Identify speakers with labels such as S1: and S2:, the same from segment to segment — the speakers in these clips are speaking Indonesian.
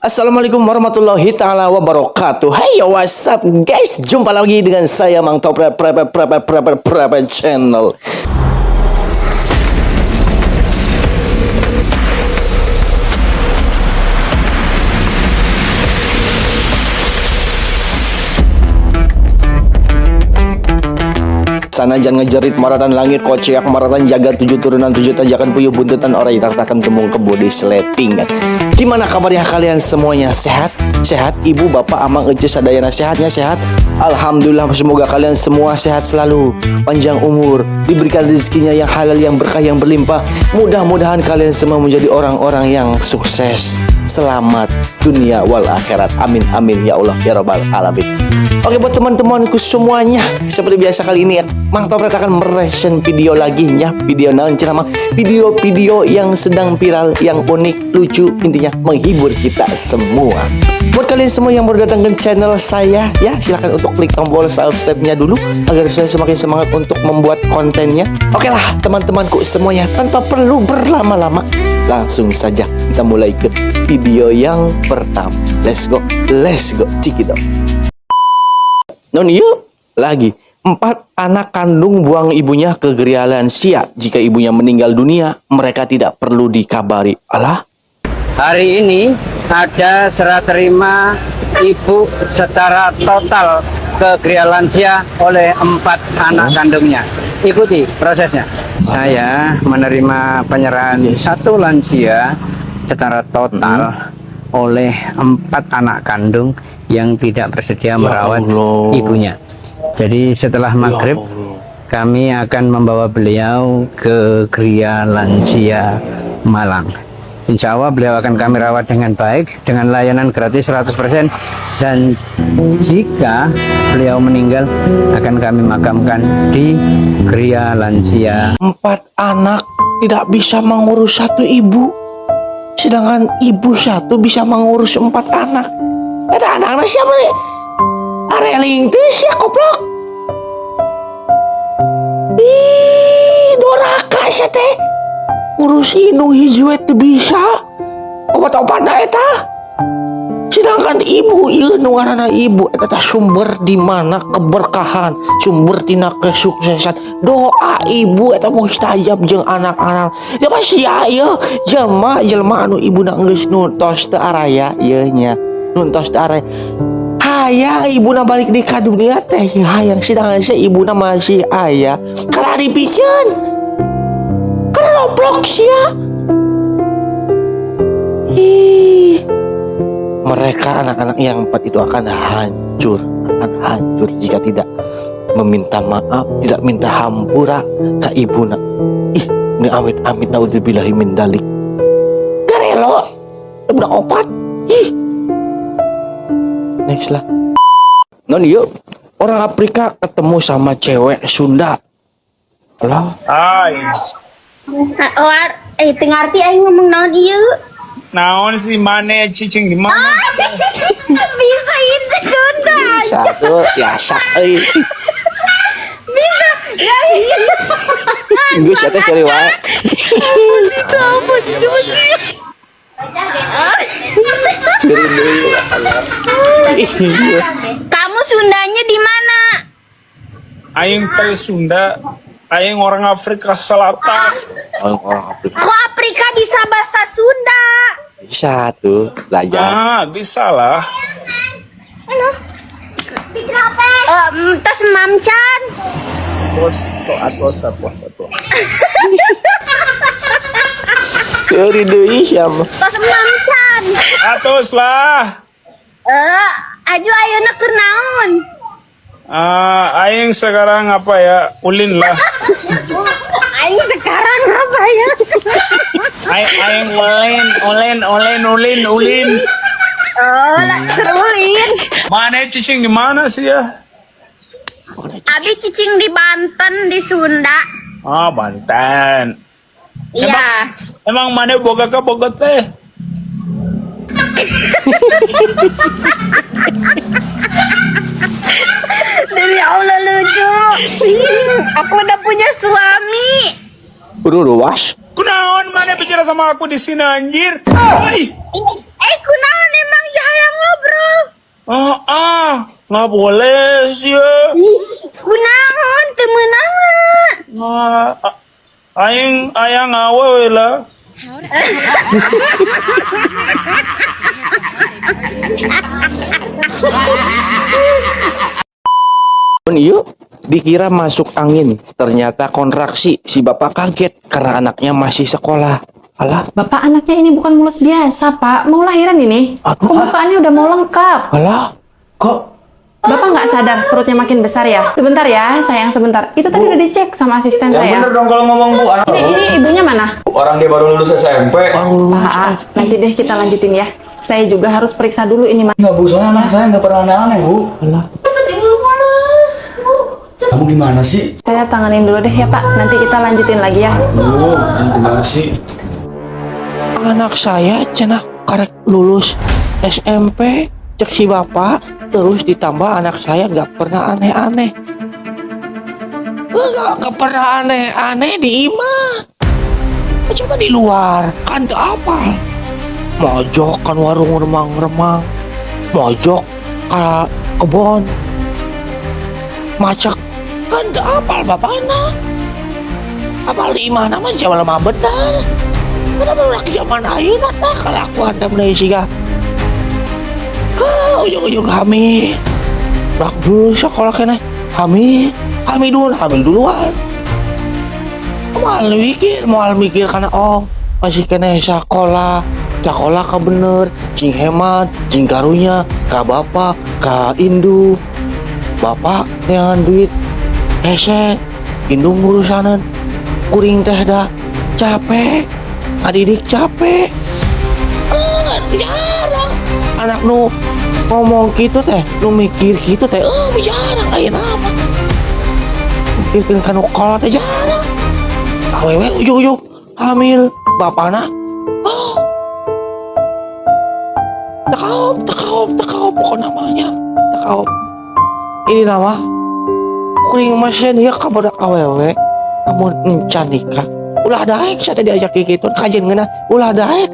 S1: Assalamualaikum warahmatullahi taala wabarakatuh. Hey, what's up guys? Jumpa lagi dengan saya Mang Top Channel. Sana jangan ngejerit maratan langit kociak maratan jaga 7 turunan 7 tajakan puyuh buntutan orang yang takkan tembung kebodi sleting. Gimana kabarnya kalian semuanya? Sehat? Sehat? Ibu, bapak, amang, ece, sadayana sehatnya sehat? Alhamdulillah, semoga kalian semua sehat selalu, panjang umur, diberikan rezekinya yang halal, yang berkah, yang berlimpah. Mudah-mudahan kalian semua menjadi orang-orang yang sukses, selamat dunia wal akhirat. Amin amin ya Allah ya rabbal alamin. Oke, buat teman-temanku semuanya, seperti biasa kali ini ya, Mang Topret akan mereaction video lagi ya. Video naon cenah, video-video yang sedang viral, yang unik, lucu, intinya menghibur kita semua. Buat kalian semua yang baru datang ke channel saya ya, silahkan untuk klik tombol subscribe-nya dulu agar saya semakin semangat untuk membuat kontennya. Oke lah teman-temanku semuanya, tanpa perlu berlama-lama, langsung saja kita mulai ke video yang pertama. Let's go cikidot. Non yuk lagi 4 anak kandung buang ibunya ke geria lansia. Jika ibunya meninggal dunia, mereka tidak perlu dikabari. Alah,
S2: hari ini ada serah terima ibu secara total ke geria lansia oleh 4 anak kandungnya. Ikuti prosesnya. Saya menerima penyerahan satu lansia secara total oleh 4 anak kandung yang tidak bersedia merawat ibunya. Jadi setelah maghrib kami akan membawa beliau ke geria lansia Malang. Insya Allah beliau akan kami rawat dengan baik, dengan layanan gratis 100%, dan jika beliau meninggal akan kami makamkan di geria lansia.
S1: 4 anak tidak bisa mengurus satu ibu, sedangkan ibu satu bisa mengurus 4 anak. Ada anak-anak siapa nih? Area lintis ya koplok. Ih, doraka sih teh. Urus indung hijau itu bisa. Obat-obatnya eta. Sedangkan ibu, iya nuanana ibu, eta sumber di mana keberkahan, sumber tina kesuksesan. Doa ibu eta mustajab jeung anak-anak. Ya pasti ya, jelma anu ibuna geus nuntos teu araya ieu nya. Nuntos araya. Hayang ibuna balik di kadunia teh hayang, sedangkan si ibuna masih aya. Kalau dipikeun karena loblok sia. Mereka anak-anak yang 4 itu akan hancur jika tidak meminta maaf, tidak minta hampura ke ibuna. Ini amit-amit naudzubillahi min dalik. Garelo udah opat. Next lah. Non yuk, orang Afrika ketemu sama cewek Sunda. Halo.
S3: Hai.
S4: Tengarti aing ngomong naon ieu?
S3: Naon si Mane cicing di mana?
S4: Bisa itu Sunda.
S1: Bisa tuh, biasa euy.
S4: Bisa. Ya iya.
S1: Geus eta cari wae.
S4: Apa sih? Kamu Sundanya di mana?
S3: Aing teh Sunda, aing orang Afrika Selatan.
S1: Orang Afrika.
S4: Kok Afrika bisa bahasa Sunda?
S1: Bisa tuh, belajar.
S3: Bisa lah.
S4: Halo. Tas Mamcan.
S3: Atos.
S1: Cari deui siapa?
S4: Tas Mamcan.
S3: Atos lah.
S4: Aju ayeuna keur naon?
S3: Aing sekarang apa ya? Ulin lah.
S4: Aing sekarang apa ya?
S3: Aing ulin.
S4: Oh, lah terulin.
S3: Mane cicing di mana sih ya?
S4: Abi cicing di Banten, di Sunda.
S3: Banten.
S4: Iya.
S3: Emang Mane boga teh?
S4: Demi Allah lucu. Aku udah punya suami.
S1: Udah luas.
S3: Kunaon Mane bicara sama aku di sini anjir? Hei.
S4: Kunaon emang
S3: Nggak boleh sih ya.
S4: Kunaon temenang.
S3: Nah, aing ayang awe lah.
S1: Yuk, dikira masuk angin, ternyata kontraksi. Si bapak kaget karena anaknya masih sekolah. Alah,
S5: Bapak anaknya ini bukan mulus biasa, Pak. Mau lahiran ini.
S1: Aduh.
S5: Pembukaannya udah mau lengkap.
S1: alah, kok
S5: Bapak nggak sadar perutnya makin besar ya? Sebentar ya, sayang sebentar. Itu tadi udah dicek sama asisten
S6: Yang
S5: saya.
S6: bener dong kalau ngomong Bu.
S5: Ini ibunya mana?
S6: Orang dia baru lulus SMP.
S1: baru lulus?
S5: Pak, nanti deh kita lanjutin ya. Saya juga harus periksa dulu ini, Mas.
S6: Enggak Bu, soalnya anak saya nggak pernah aneh-aneh Bu.
S1: Alah,
S6: Kamu gimana sih?
S5: Saya tanganin dulu deh ya, Pak. Nanti kita lanjutin lagi ya.
S6: Bu, gimana sih?
S1: anak saya cenah karek lulus SMP, cek si bapak, terus ditambah anak saya gak pernah aneh-aneh. Gak pernah aneh-aneh di imah. Coba di luar, kan tuh apa? Mojok kan warung remang-remang, mojok ke kebon, macak kan tuh apal bapakna. Apal di imah nama jam lama benar. Kenapa udah zaman ayeuna tah kalakuan da mulai siga. Ujung-ujung hamil. Rak dulu sekolah kena hamil duluan. Moal mikir karena masih kena sekolah ka bener, cing hemat, cing karunya, ka bapak, ka indu. Bapak dengan duit hese, indu ngurusanan, kuring teh dah capek. Adidik capek. Jarang anak nu ngomong gitu teh, nu mikir gitu teh, jarang aya nama. Mikirkeun kanu kolot teh jarang. Awewe ujug-ujug hamil bapana. Takaop pokok namanya. Takaop. Ini nama kuring masih dia kabadak awewe amun encan nikah. Ulah daek saya diajak gitu kajian ngena ulah daek.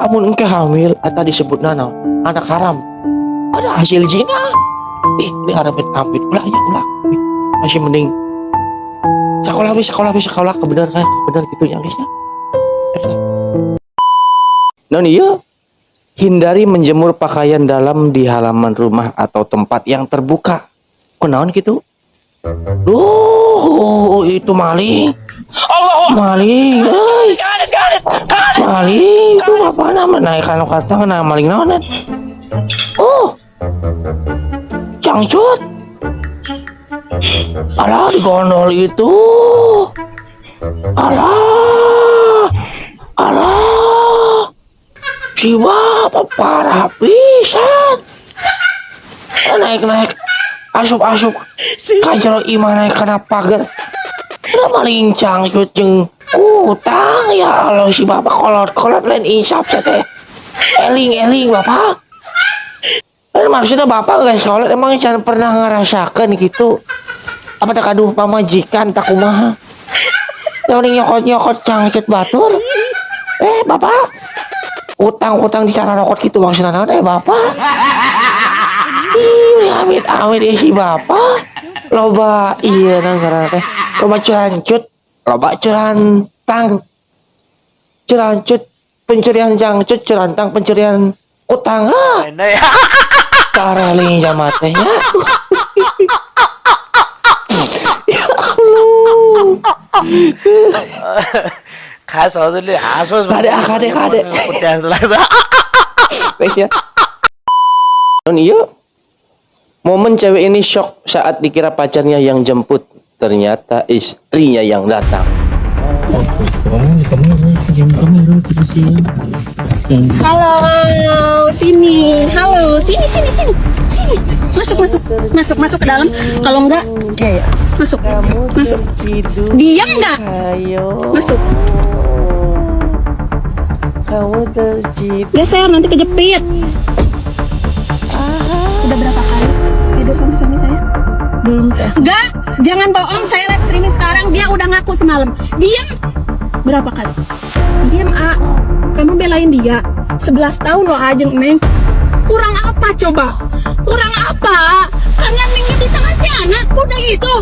S1: Amun engke hamil eta disebut naon anak haram. Ada hasil zina. Ini amit-amit ulah masih mending sekolah kebenar gitu yang bisa. Non iya hindari menjemur pakaian dalam di halaman rumah atau tempat yang terbuka. Kunaon gitu? Itu maling. Maling, maling itu apa nama naikkan kata kena maling naonan. Cangcut. Alah di gondol itu. Alah. Si bapak parah pisan. Naik asup kajero imah naik kana pagar. Kenapa maling cangcut jeung kutang ya Allah si bapak kolot lain insap teh. Eling bapak. Maksudnya bapak gak sholat emang jangan pernah ngerasakan gitu. Apa tak aduh pamajikan tak kumaha. Yang nyokot cangcut batur. Bapak. Utang di cara rokot gitu maksudnya naon bapak. Amit si bapak. Loba iya nang karena teh. Loba curantang. Curancut pencurian cangcut, curantang pencurian utang. Tareling jamatnya. Ya Allah. Kade. Wes ya. Non iya. Momen cewek ini shock saat dikira pacarnya yang jemput, ternyata istrinya yang datang.
S4: Halo, sini. Halo, sini. Masuk ke dalam. Kalau enggak, ya. Masuk. Diam enggak? Masuk.
S1: Kamu tercipta.
S4: Geser nanti kejepit. Udah berapa kali tidur sama suami saya? Belum teh. Enggak, jangan bohong. Saya live streaming sekarang. Dia udah ngaku semalam. Diam. Berapa kali? Diam, A. Kamu belain dia. 11 tahun loh ajeng, Neng. Kurang apa coba? Kurang apa? Karena Neng nggak bisa ngasih anak, udah gitu.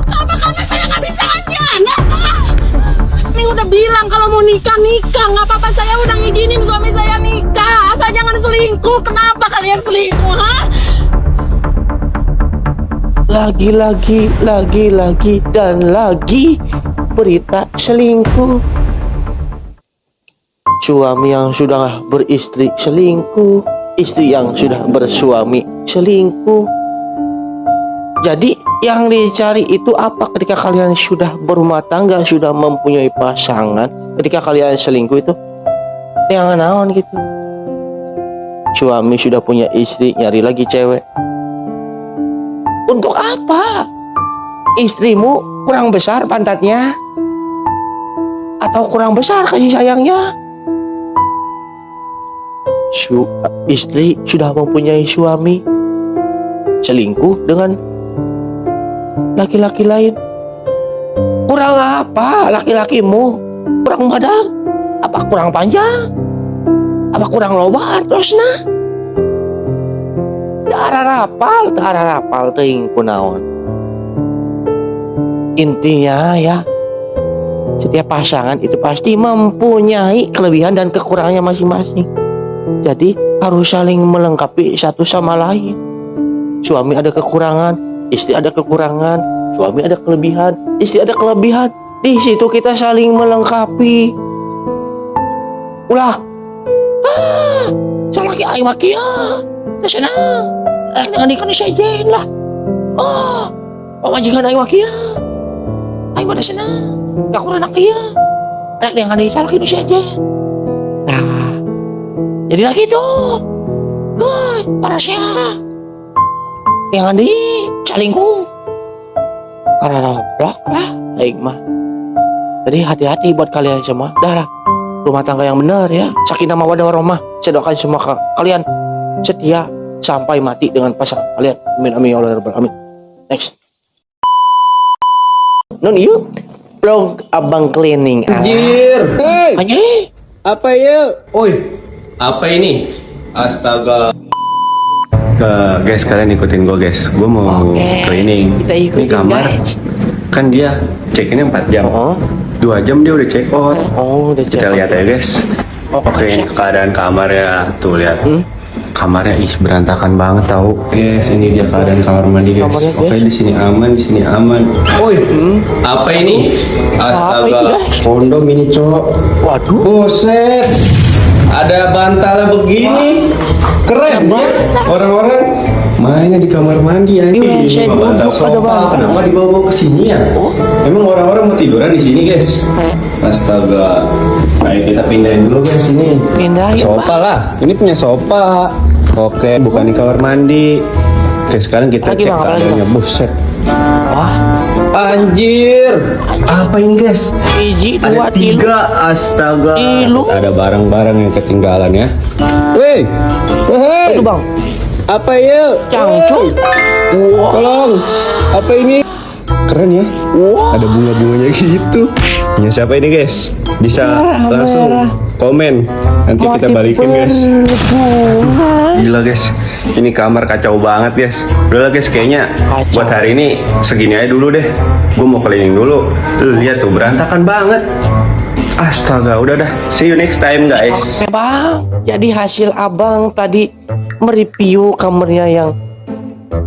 S4: Apa karena saya nggak bisa ngasih anak? Neng udah bilang kalau mau nikah, nggak apa-apa. Saya udah ngizinin suami saya nikah. Asal jangan selingkuh. Kenapa kalian selingkuh, ha?
S1: Lagi, dan lagi berita selingkuh. Suami yang sudah beristri selingkuh, istri yang sudah bersuami selingkuh. Jadi yang dicari itu apa ketika kalian sudah berumah tangga, sudah mempunyai pasangan, ketika kalian selingkuh itu yang naon gitu. Suami sudah punya istri, nyari lagi cewek. Untuk apa? Istrimu kurang besar pantatnya? Atau kurang besar kasih sayangnya? Istri sudah mempunyai suami, selingkuh dengan laki-laki lain. Kurang apa laki-lakimu? Kurang badan? Apa kurang panjang? Apa kurang loba terusna? Darah rapal teuing kunaon. Intinya ya, setiap pasangan itu pasti mempunyai kelebihan dan kekurangannya masing-masing. Jadi harus saling melengkapi satu sama lain. Suami ada kekurangan, istri ada kekurangan, suami ada kelebihan, istri ada kelebihan. Di situ kita saling melengkapi. Ulah, sama lagi aing maki ya. Tasana, dengan ikan sejen lah. Oh, pamajikan aing maki ya. Aing pada sana, gak kurang nak ya. Anak dengan ikan lagi sejen. Nah, jadi lagi tuh. Woi, para siapa? Yang di salingku. Karena roblok lah, aing mah. Jadi hati-hati buat kalian semua. Dah lah, rumah tangga yang benar ya. Sakinah mawaddah warahmah. Saya doakan semua kalian setia sampai mati dengan pasangan kalian. Amin amin ya Allah rabbal alamin. Next. Non yuk vlog abang cleaning.
S7: Anjir. Hey,
S1: Anjir.
S7: apa ya? Oi, apa ini? Astaga.
S8: Guys, kalian ikutin gue guys. Gue mau
S1: Oke.
S8: cleaning.
S1: Kita ikutin,
S8: Ini kamar.
S1: guys.
S8: Kan dia check-innya 4 jam.
S1: Oh,
S8: 2 jam dia udah check out.
S1: udah
S8: Kita lihat ya guys. Oke,
S1: siap.
S8: keadaan kamarnya tuh lihat.
S1: Hmm?
S8: Kamarnya berantakan banget tahu. Guys, ini dia keadaan kamar mandi guys.
S1: Kamarnya, guys.
S8: Oke, di sini aman, di sini aman. Oi, apa ini?
S1: Apa itu,
S8: Astaga,
S1: guys?
S8: kondom ini cowok.
S1: Waduh.
S8: Buset, ada bantalnya begini. Keren ya orang-orang mainnya di kamar mandi ya.
S1: Iya, saya duduk ada bantal.
S8: Kenapa dibawa ke sini ya? Emang orang-orang mau tiduran di sini guys? Astaga. Ayo kita pindahin dulu guys ini.
S1: Pindahin,
S8: Sofa
S1: Pak.
S8: lah. Ini punya sofa. Oke, bukan di kamar mandi. Oke, sekarang kita
S1: Lagi,
S8: cek
S1: Bang, apa lagi,
S8: keadaannya. Buset.
S1: Wah,
S8: Anjir. Apa ini guys?
S1: biji
S8: Ada
S1: dua tilu.
S8: 3, astaga.
S1: Tilu.
S8: Ada barang-barang yang ketinggalan ya. Weh, hei,
S1: Itu bang,
S8: apa ya?
S1: cangcung. Wah,
S8: Tolong, apa ini? Keren ya,
S1: wah.
S8: ada bunga-bunganya gitu. Punya siapa ini guys? Bisa
S1: Merah,
S8: langsung
S1: merah.
S8: komen. Nanti kita
S1: Motif
S8: balikin guys.
S1: berbunga.
S8: Gila guys, ini kamar kacau banget guys. Udah lah guys, kayaknya
S1: Kacau.
S8: buat hari ini segini aja dulu deh. Gue mau cleaning dulu. Lihat tuh berantakan banget. Astaga, udah dah. See you next time guys.
S1: Oke bang, jadi hasil abang tadi mereview kamarnya yang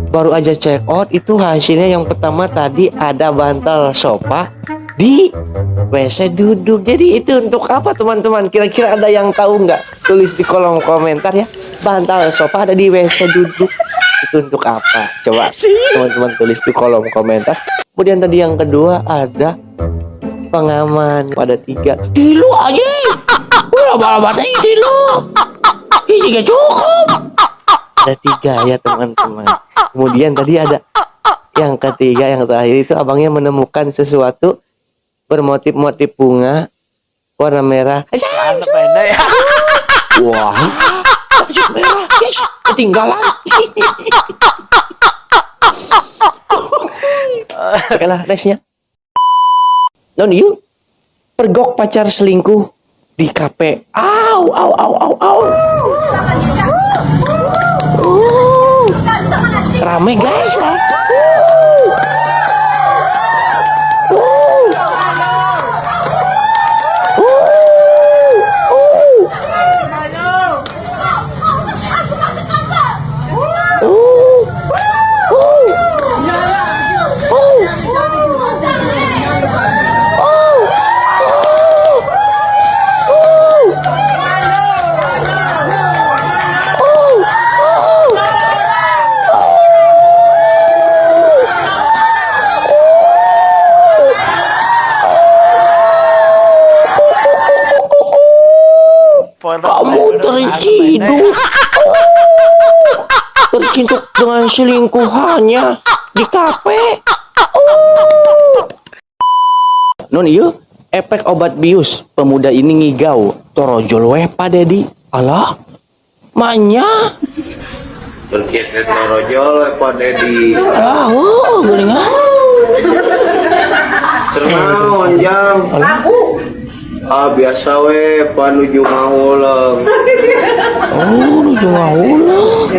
S1: baru aja check out itu hasilnya yang pertama tadi ada bantal sofa di WC duduk. Jadi itu untuk apa teman-teman? Kira-kira ada yang tahu nggak? Tulis di kolom komentar ya. Bantal sofa ada di WC duduk. Itu untuk apa? Coba teman-teman tulis di kolom komentar. Kemudian tadi yang kedua ada pengaman pada 3. Tilu aja. Udah balabatnya tilu. Ini juga cukup. Ada 3 ya teman-teman. Kemudian tadi ada yang ketiga, yang terakhir itu abangnya menemukan sesuatu bermotif-motif bunga warna merah. Wah, baju merah, guys, ketinggalan. Oke lah, nextnya. Non you pergok pacar selingkuh di kafe. Au. rame guys. Kamu terciduk. Terciduk dengan selingkuhannya di kafe. Non iya, efek obat bius. Pemuda ini ngigau. Torojol weh Pak Dedi. Alah, manya.
S8: Terkait torojol Pak Dedi.
S1: Alah, gelingan.
S8: Cernaon jang. Biasa we panuju ngaulang.
S1: Nuju ngaulang.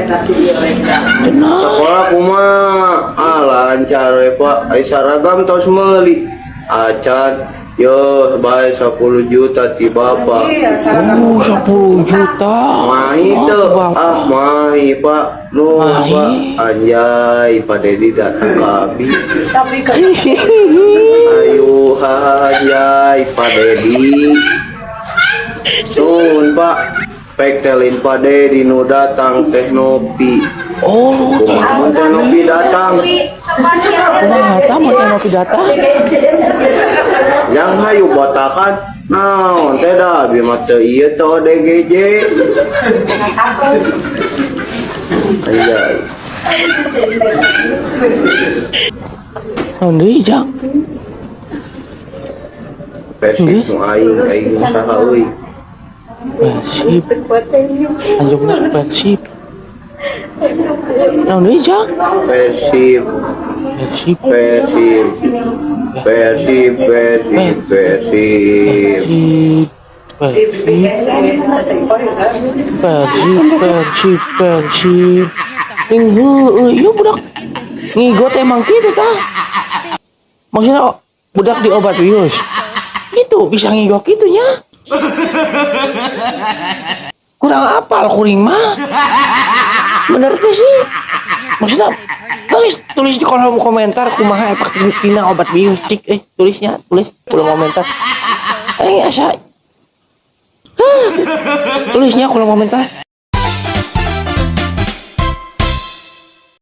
S1: Tenang.
S8: Sekolah kumaha lancar we Pak. Ai saragam tos meuli. Acan yo bae 10 juta ti Bapak.
S1: 10 juta.
S8: Mahi teu, mahi Pak. Nu
S1: Mahi.
S8: Pak anjay Pak Dedi datang kabi. Ayo anjay Pak Dedi. Nun Pak, pek telin Pak Dedi nu datang teh Nopi.
S1: Oh,
S8: Kumaha teh Nopi datang?
S1: ternyata mau Nopi datang.
S8: Yang hayu botakan. Naon teh da abi mah teu ieu teh ODGJ. Anjay.
S1: Naon deui jang?
S8: Persib nu aing usaha euy.
S1: Persib. Anjungna Persib. Naon deui jang?
S8: Persib.
S1: Persib.
S8: Persib. Persib. Persib. Persib.
S1: Persib. Persib. Ing heueuh ieu budak ngigot emang kitu tah. Maksudnya budak di obat bius. Gitu bisa ngigot kitunya. Kurang apal kuring mah. Bener tuh sih. Maksudnya tulis di kolom komentar kumaha efek tina obat bius cik tulis kolom komentar. Asa tulisnya kolom komentar.